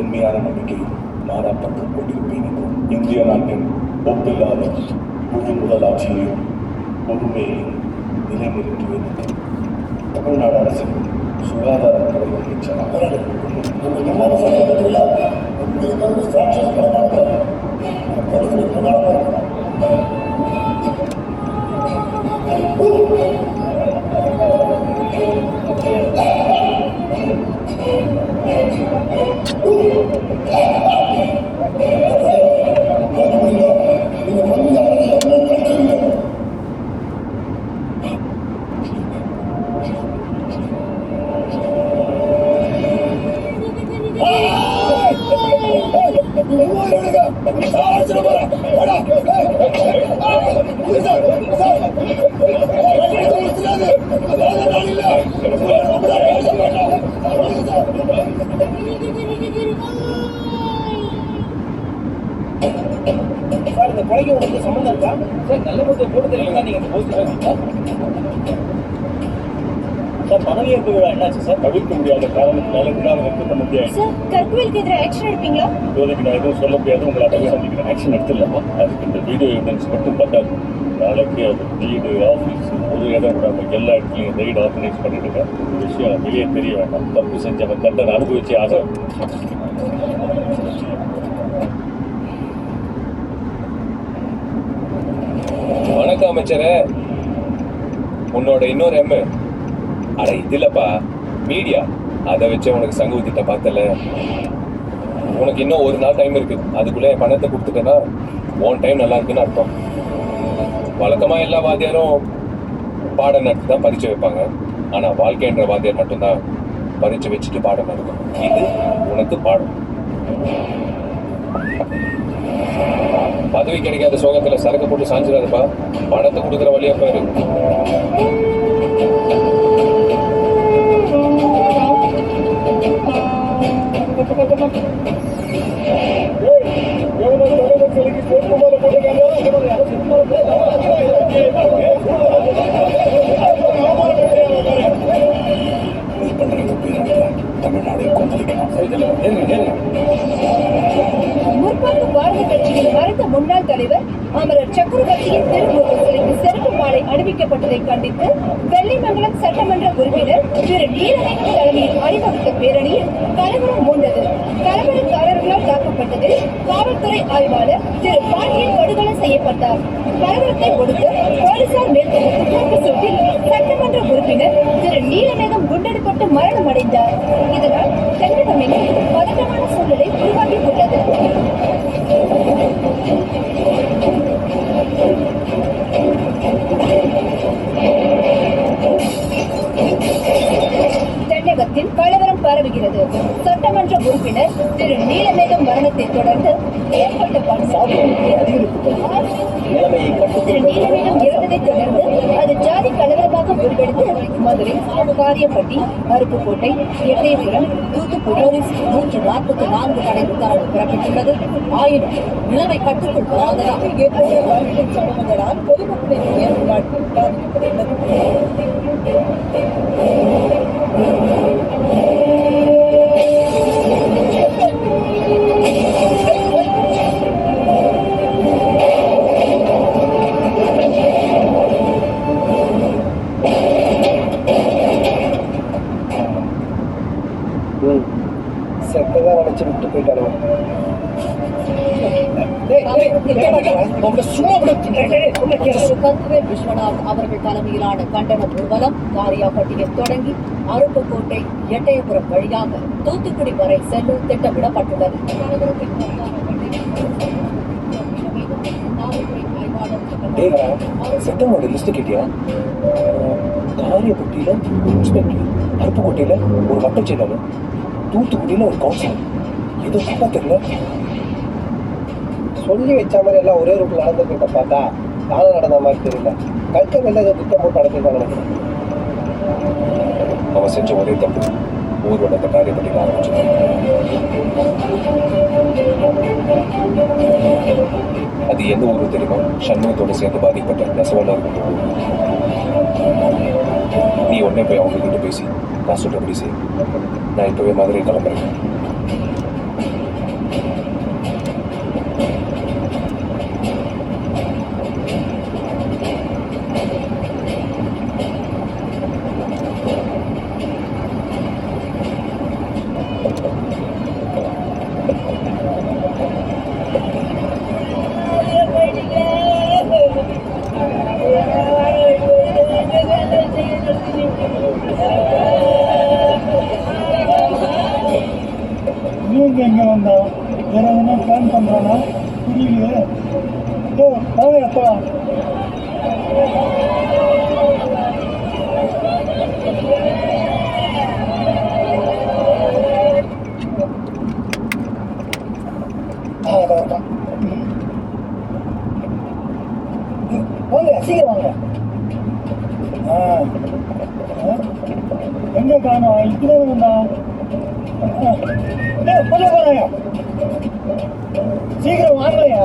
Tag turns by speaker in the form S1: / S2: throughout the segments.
S1: உண்மையான நம்பிக்கை மாறாப்பட்டுக் கொண்டிருப்பேன் என்றும் இந்திய நாட்டின் ஒப்பில்லாத முழு முதலாட்சியையும் பொறுமையையும் நிலைநிறுத்துவேன் என்றும் தமிழ்நாடு அரசின் சுகாதாரத்துறை அமைச்சர்
S2: சார், இந்த கொலைக்கு உங்களுக்கு சம்மந்தம் இருக்கா? சார், நல்ல முறையில் போட்டு தெரியல நீங்க இந்த போஸ்ட் சார், பதவியேற்பு விழா என்னாச்சு சார்? தவிர்க்க முடியாத காரணத்தினால விழாவை ரத்து பண்ண முடியாது
S3: சார். கற்குவேலுக்கு எதிராக ஆக்ஷன் எடுப்பீங்களா?
S2: இப்போதைக்கு நான் எதுவும் சொல்ல முடியாது. உங்களை அப்படியே சந்திக்கிறேன். ஆக்ஷன் எடுத்துடலாமா? அதுக்கு இந்த வீடியோ எவிடன்ஸ் மட்டும் பத்தாது. நாளைக்கு அது வீடு, ஆஃபீஸ், ஒரு இடம் விடாம எல்லா இடத்துலையும் ரைடு ஆர்கனைஸ் பண்ணிடுங்க. இந்த விஷயம் வெளியே தெரிய வேண்டாம். தப்பு செஞ்சவன் தண்டனை அனுபவிச்சு ஆகும்.
S4: வணக்கம் அமைச்சரே. உன்னோட இன்னொரு எம்மு அட இதுலப்பா மீடியா, அதை வச்சு உனக்கு சங்கு ஊத்திட்ட பார்த்தல. உனக்கு இன்னும் ஒரு நாள் டைம் இருக்கு. அதுக்குள்ளே என் பணத்தை கொடுத்துட்டேன்னா உன் டைம் நல்லா இருக்குன்னு அர்த்தம். வழக்கமாக எல்லா வாத்தியாரும் பாடம் நடத்தி தான் பரீட்சை வைப்பாங்க. ஆனால் வாழ்க்கைன்ற வாத்தியார் மட்டும்தான் பரீட்சை வச்சுட்டு பாடம் நடக்கும். இது உனக்கு பாடம். பதவி கிடைக்காத சோகத்தில் சரக்கு போட்டு சாஞ்சிடாதப்பா. பணத்தை கொடுக்குற வழியா பாரு.
S3: முற்போக்கு வாழ்வு கட்சியின் மறைந்த முன்னாள் தலைவர் அமரர் சக்கரவர்த்தியின் திருமுக சிலைக்கு செருப்பு மாலை அணிவிக்கப்பட்டதை கண்டித்து வெள்ளிமங்கலம் சட்டமன்ற உறுப்பினர் திரு நீலவேணி தலைமையில் அணிவகுத்த பேரணியில் கலவரம் மூண்டது. கலவரக்காரர்களால் தாக்கப்பட்டதில் காவல்துறை ஆய்வாளர் திரு பாண்டியன் படுகொலை செய்யப்பட்டார். கலவரத்தை ஒடுக்க போலீசார் மேற்கொண்ட துப்பாக்கி சூட்டில் சட்டமன்ற உறுப்பினர் திரு நீலமேகம் குண்டடிப்பட்டு மரணம் அடைந்தார். இதனால் தமிழகமெங்கும் பதட்டமான சூழ்நிலை உருவாகியுள்ளது. தமிழகத்தில் கலவரம் பரவுகிறது. சட்டமன்ற உறுப்பினர் திரு நீலமேகம் மரணத்தை தொடர்ந்து ஏற்பட்ட திரு நீலமேகம் இறந்ததை தொடர்ந்து அது ஜாதி கலவரமாக உருவெடுத்து மதுரை, காரியப்பட்டி, அருப்புக்கோட்டை, எட்டயபுரம், தூத்துக்குடி 144 தடை உத்தரவு பிறப்பித்துள்ளது. ஆயினும் நிலைமை கட்டுக்குள் வராததால் சம்பவங்களால் பொதுமக்களின் உயர்வு பாதிக்கப்பட்டுள்ளது.
S2: செத்ததான் நினைச்சு விட்டு போயிட்டாரு.
S3: கற்குவேல் விஸ்வநாத் அவர்கள் தலைமையிலான கண்டன ஊர்வலம் காரியாப்பட்டியில் தொடங்கி அருப்புக்கோட்டை, எட்டயபுரம் வழியாக தூத்துக்குடி வரை செல்ல திட்டமிடப்பட்டுள்ளது.
S4: செத்தவங்களோட லிஸ்ட் கேட்டியா? காரியப்பட்டியில ஒரு இன்ஸ்பெக்டர், அருப்புக்கோட்டையில ஒரு வட்டச் செயலாளர், தூத்துக்குடியில ஒரு கவுன்சிலர். எது தப்பா தெரியல.
S2: சொல்லி வச்ச மாதிரி எல்லாம் ஒரே ரூட்ல நடந்துக்கிட்ட பார்த்தா தானே நடந்த மாதிரி தெரியல. கல்க வெள்ள ஏதோ திட்டம் போட்டு நடத்திருக்காங்க நினைக்கிறேன்.
S4: அவன் செஞ்ச ஒரே தப்பு ஊர்வலத்தை காரியப்பட்டியில் ஆரம்பிச்சு. அது எந்த ஊருக்கு தெரியுமா? சண்முகத்தோட சேர்ந்து பாதிக்கப்பட்ட நெசவாளர். நீ உடனே போய் அவங்க கிட்ட பேசி நான் சொல்றபடி செய். நான் இப்பவே மதுரை கிளம்புறேன்.
S5: வாங்க சீக்கிரம் வாங்க. எங்க காணோம்? இப்பதான் வந்தான். போறாங்க, சீக்கிரம் வாங்கலையா?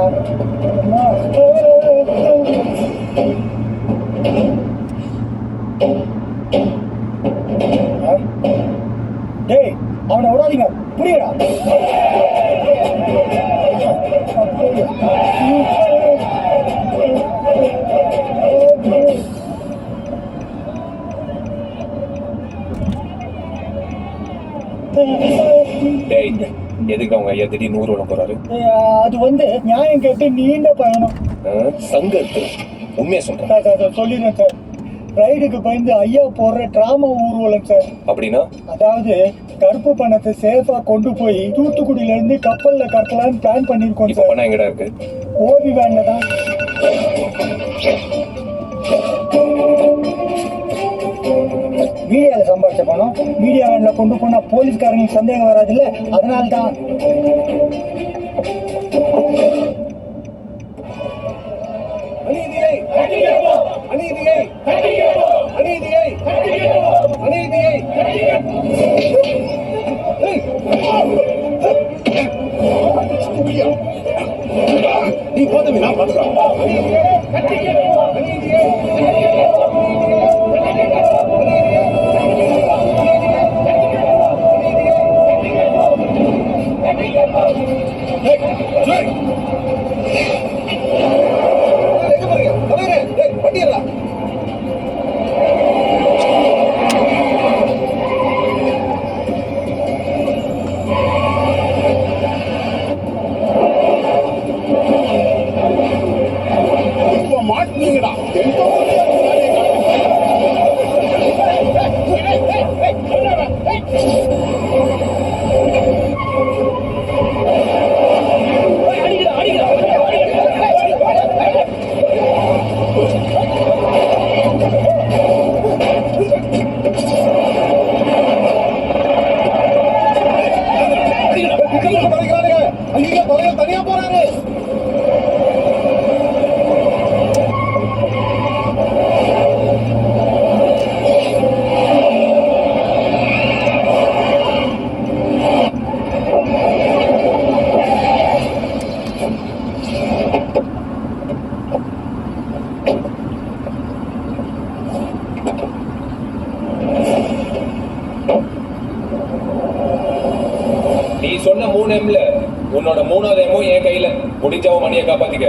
S5: டேய், அவனை விடாதீங்க, புரியுடா?
S4: எதுக்கு அவங்க ஐயா திடீர்னு ஊர்வலம் போறாரு?
S5: அது வந்து நியாயம் கேட்டு நீண்ட பயணம்.
S4: சங்கத்து உண்மையை சொல்றேன்.
S5: சொல்லிடுறேன் சார். ரைடுக்கு பயந்து ஐயா போடுற டிராமா ஊர்வலம் சார்.
S4: அப்படின்னா?
S5: அதாவது கருப்பு பணத்தை சேஃபா கொண்டு போய் தூத்துக்குடியில இருந்து கப்பல்ல கட்டலாம்னு பிளான் பண்ணிருக்கோம் சார்.
S4: பணம் எங்கடா இருக்கு?
S5: ஓபி வேன்ல தான். மீடியாவில் சம்பாதிச்ச பணம் மீடியா வேன்ல கொண்டு போனா போலீஸ்காரங்களுக்கு சந்தேகம் வராது இல்ல, அதனால தான்.
S1: நீ போதும் நான் பண்றேன். தனியா போறாரு.
S4: நீ சொன்ன 3 எம்ல உன்னோட 3வது எம்மும் என் கையில. முடிஞ்சவன் மணியை காப்பாத்திக்க.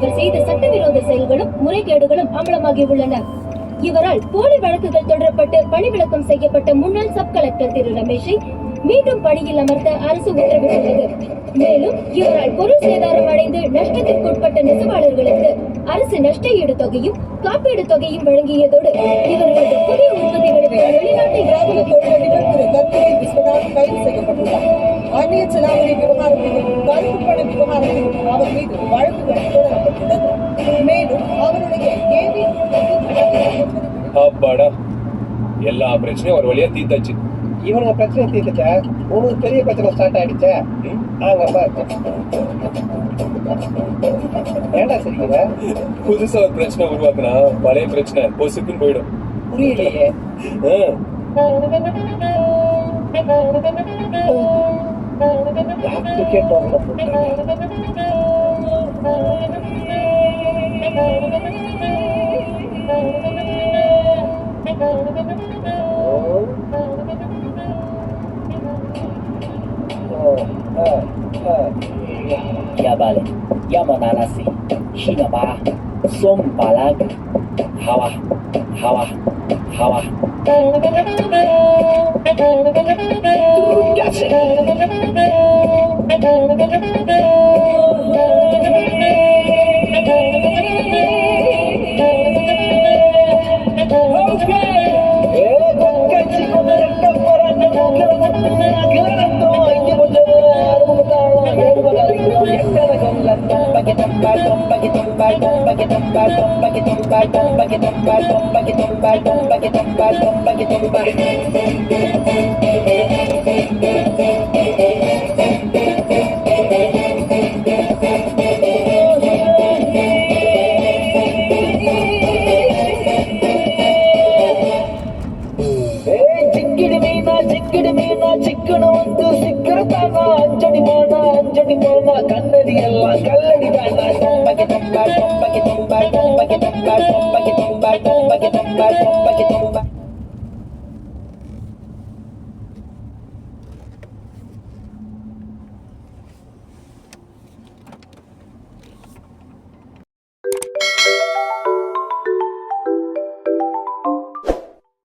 S3: அவர் செய்த சட்டவிரோத செயல்களும் முறைகேடுகளும் அமலமாகி உள்ளன. இவரால் போலி வழக்குகள் தொடரப்பட்டு பணி விலக்கம் செய்யப்பட்ட முன்னாள் சப் கலெக்டர் திரு ரமேஷை மீண்டும் பணியில் அமர்த்த அரசு உத்தரவிட்டுள்ளது. மேலும் இவரால் பொருள் சேதாரம் அடைந்து நஷ்டத்திற்குட்பட்ட நெசவாளர்களுக்கு அரசு நஷ்ட ஈடு தொகையும் காப்பீடு தொகையும் வழங்கியதோடு இவர்களது புதிய உற்பத்திகளுக்கு வெளிநாட்டை
S6: திராவிட தொழிலதிபர் திரு கற்பனை விஸ்வநாத் கைது செய்யப்பட்டுள்ளார். அந்நிய செலாவணி விவகாரத்திலும் கருப்பு பண விவகாரத்திலும் அவர் மீது வழக்குகள் தொடரப்பட்டுள்ளது. மேலும் அவருடைய ஏவி
S4: அப்பாடா, எல்லா பிரச்சனையும் ஒரு வழியா தீர்த்தாச்சு.
S1: இவனுங்க பிரச்சனை தீர்த்துட்ட உனக்கு பெரிய பிரச்சனை ஸ்டார்ட் ஆயிடுச்சே. ஆங்க பாரு ஏண்டா சரிங்க
S4: புதுசா ஒரு பிரச்சனை உருவாக்குனா பழைய பிரச்சனை பொசுக்குன்னு போயிடும்.
S1: புரியலையே.
S7: Ya vale, ya mananasi, shinaba, som balag, hawa, hawa, hawa.
S3: Okay.